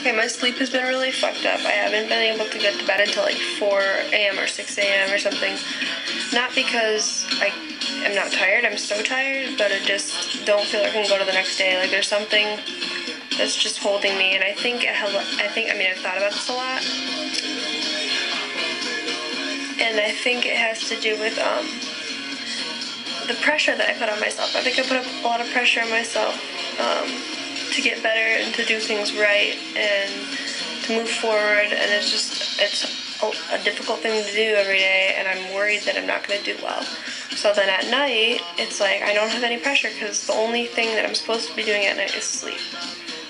Okay, my sleep has been really fucked up. I haven't been able to get to bed until like 4 a.m. or 6 a.m. or something. Not because I am not tired, I'm so tired, but I just don't feel like I can go to the next day. Like there's something that's just holding me, and I mean, I've thought about this a lot. And I think it has to do with the pressure that I put on myself. I think I put a lot of pressure on myself to get better and to do things right and to move forward, and it's a difficult thing to do every day, and I'm worried that I'm not going to do well. So then at night, it's like I don't have any pressure because the only thing that I'm supposed to be doing at night is sleep.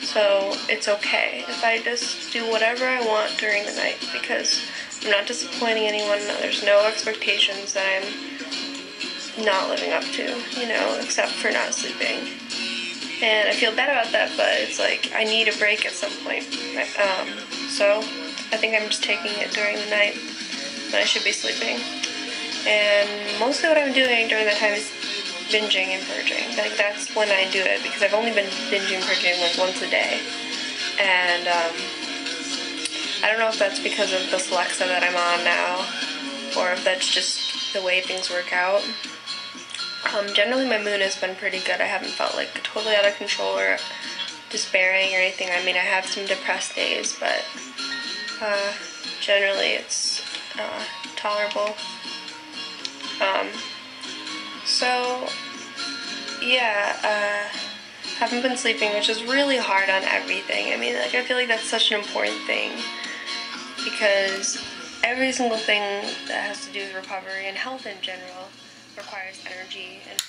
So it's okay if I just do whatever I want during the night because I'm not disappointing anyone. There's no expectations that I'm not living up to, except for not sleeping. And I feel bad about that, but it's like I need a break at some point. So I think I'm just taking it during the night when I should be sleeping. And mostly what I'm doing during that time is binging and purging. Like that's when I do it because I've only been binging and purging like once a day. And I don't know if that's because of the Celexa that I'm on now or if that's just the way things work out. Generally my mood has been pretty good. I haven't felt like totally out of control or despairing or anything. I mean, I have some depressed days, but generally it's tolerable. So yeah, haven't been sleeping, which is really hard on everything. I mean, like I feel like that's such an important thing because every single thing that has to do with recovery and health in general requires energy and